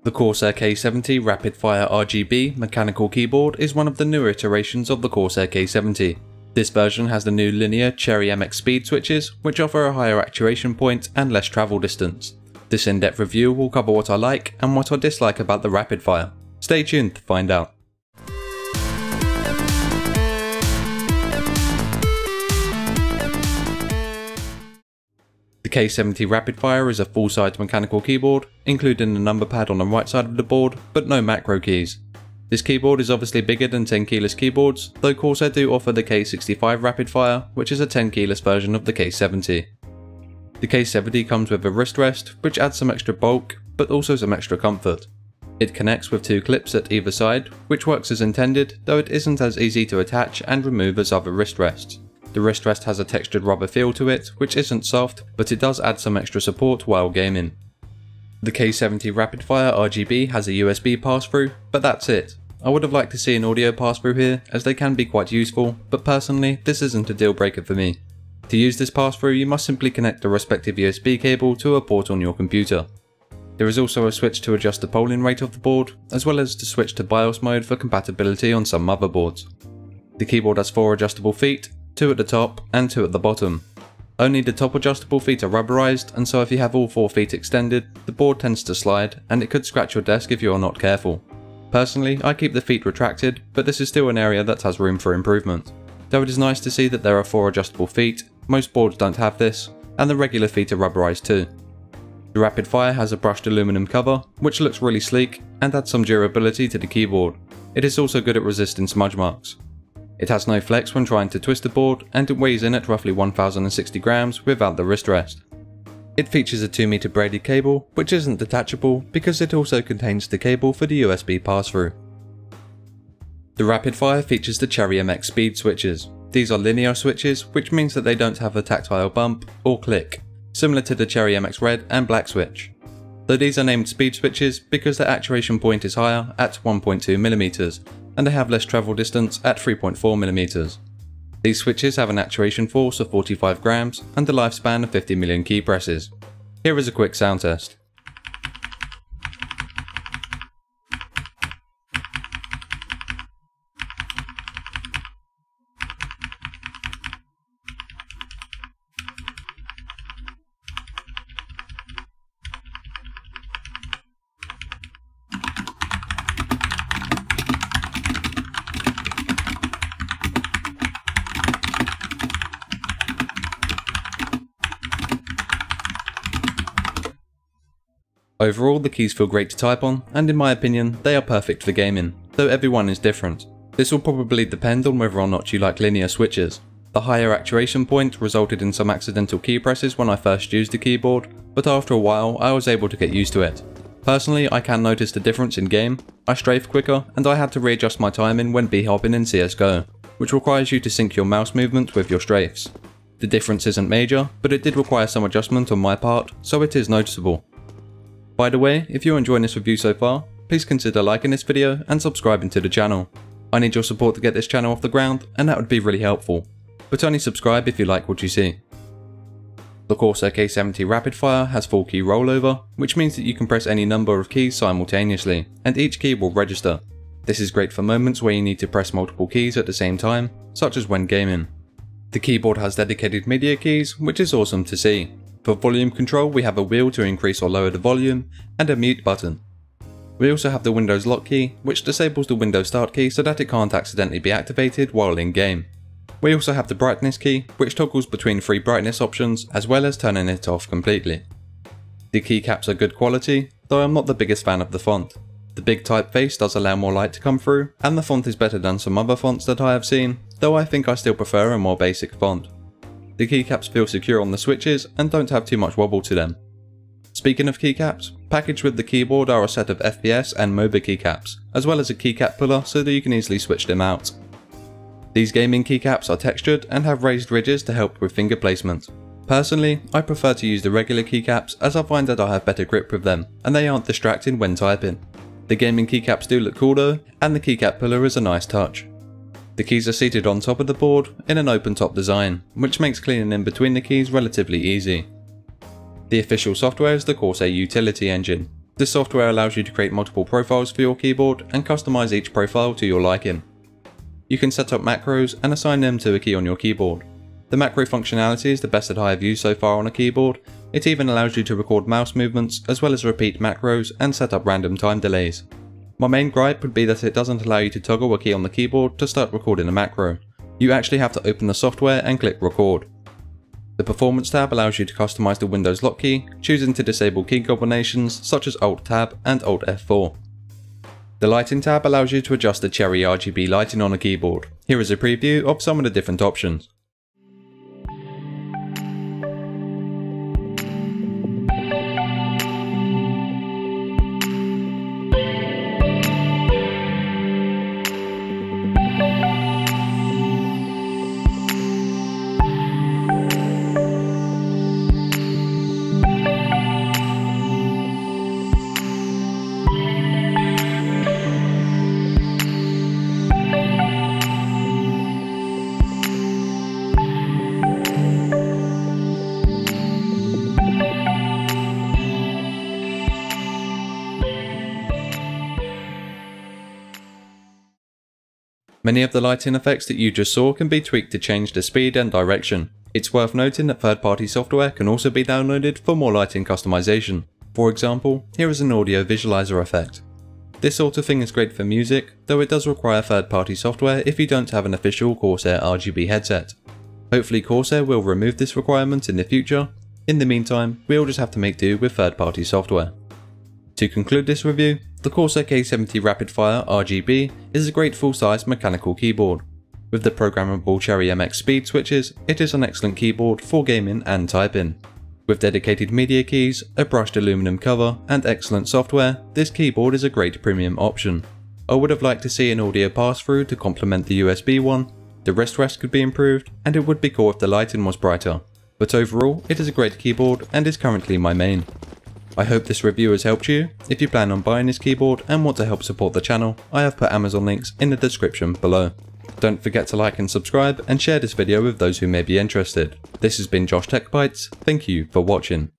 The Corsair K70 Rapidfire RGB mechanical keyboard is one of the newer iterations of the Corsair K70. This version has the new linear Cherry MX speed switches, which offer a higher actuation point and less travel distance. This in-depth review will cover what I like and what I dislike about the Rapidfire. Stay tuned to find out. The K70 Rapidfire is a full-size mechanical keyboard, including a number pad on the right side of the board, but no macro keys. This keyboard is obviously bigger than 10 keyless keyboards, though Corsair do offer the K65 Rapidfire, which is a 10 keyless version of the K70. The K70 comes with a wrist rest, which adds some extra bulk, but also some extra comfort. It connects with two clips at either side, which works as intended, though it isn't as easy to attach and remove as other wrist rests. The wrist rest has a textured rubber feel to it, which isn't soft, but it does add some extra support while gaming. The K70 Rapidfire RGB has a USB pass-through, but that's it. I would have liked to see an audio pass-through here, as they can be quite useful, but personally, this isn't a deal breaker for me. To use this pass-through, you must simply connect the respective USB cable to a port on your computer. There is also a switch to adjust the polling rate of the board, as well as to switch to BIOS mode for compatibility on some motherboards. The keyboard has 4 adjustable feet, 2 at the top and 2 at the bottom. Only the top adjustable feet are rubberized, and so if you have all 4 feet extended, the board tends to slide and it could scratch your desk if you are not careful. Personally, I keep the feet retracted, but this is still an area that has room for improvement. Though it is nice to see that there are 4 adjustable feet, most boards don't have this, and the regular feet are rubberized too. The Rapidfire has a brushed aluminum cover, which looks really sleek and adds some durability to the keyboard. It is also good at resisting smudge marks. It has no flex when trying to twist the board, and it weighs in at roughly 1060 grams without the wrist rest. It features a 2 m braided cable, which isn't detachable because it also contains the cable for the USB pass-through. The Rapidfire features the Cherry MX speed switches. These are linear switches, which means that they don't have a tactile bump or click, similar to the Cherry MX red and black switch. Though these are named speed switches because their actuation point is higher at 1.2 mm, and they have less travel distance at 3.4 mm. These switches have an actuation force of 45 grams and a lifespan of 50 million key presses. Here is a quick sound test. Overall, the keys feel great to type on, and in my opinion, they are perfect for gaming, though everyone is different. This will probably depend on whether or not you like linear switches. The higher actuation point resulted in some accidental key presses when I first used the keyboard, but after a while I was able to get used to it. Personally, I can notice the difference in game. I strafe quicker, and I had to readjust my timing when b-hopping in CSGO, which requires you to sync your mouse movement with your strafes. The difference isn't major, but it did require some adjustment on my part, so it is noticeable. By the way, if you're enjoying this review so far, please consider liking this video and subscribing to the channel. I need your support to get this channel off the ground, and that would be really helpful. But only subscribe if you like what you see. The Corsair K70 Rapidfire has full key rollover, which means that you can press any number of keys simultaneously, and each key will register. This is great for moments where you need to press multiple keys at the same time, such as when gaming. The keyboard has dedicated media keys, which is awesome to see. For volume control, we have a wheel to increase or lower the volume, and a mute button. We also have the Windows lock key, which disables the Windows start key so that it can't accidentally be activated while in game. We also have the brightness key, which toggles between 3 brightness options as well as turning it off completely. The keycaps are good quality, though I'm not the biggest fan of the font. The big typeface does allow more light to come through, and the font is better than some other fonts that I have seen, though I think I still prefer a more basic font. The keycaps feel secure on the switches and don't have too much wobble to them. Speaking of keycaps, packaged with the keyboard are a set of FPS and MOBA keycaps, as well as a keycap puller so that you can easily switch them out. These gaming keycaps are textured and have raised ridges to help with finger placement. Personally, I prefer to use the regular keycaps as I find that I have better grip with them, and they aren't distracting when typing. The gaming keycaps do look cool though, and the keycap puller is a nice touch. The keys are seated on top of the board in an open top design, which makes cleaning in between the keys relatively easy. The official software is the Corsair Utility Engine. This software allows you to create multiple profiles for your keyboard and customize each profile to your liking. You can set up macros and assign them to a key on your keyboard. The macro functionality is the best that I have used so far on a keyboard. It even allows you to record mouse movements as well as repeat macros and set up random time delays. My main gripe would be that it doesn't allow you to toggle a key on the keyboard to start recording a macro. You actually have to open the software and click record. The Performance tab allows you to customize the Windows lock key, choosing to disable key combinations such as Alt-Tab and Alt-F4. The Lighting tab allows you to adjust the Cherry RGB lighting on a keyboard. Here is a preview of some of the different options. Many of the lighting effects that you just saw can be tweaked to change the speed and direction. It's worth noting that third-party software can also be downloaded for more lighting customization. For example, here is an audio visualizer effect. This sort of thing is great for music, though it does require third-party software if you don't have an official Corsair RGB headset. Hopefully Corsair will remove this requirement in the future. In the meantime, we'll just have to make do with third-party software. To conclude this review, the Corsair K70 Rapidfire RGB is a great full-size mechanical keyboard. With the programmable Cherry MX speed switches, it is an excellent keyboard for gaming and typing. With dedicated media keys, a brushed aluminum cover, and excellent software, this keyboard is a great premium option. I would have liked to see an audio pass-through to complement the USB one, the wrist rest could be improved, and it would be cool if the lighting was brighter. But overall, it is a great keyboard and is currently my main. I hope this review has helped you. If you plan on buying this keyboard and want to help support the channel, I have put Amazon links in the description below. Don't forget to like and subscribe and share this video with those who may be interested. This has been JoshTechBytes, thank you for watching.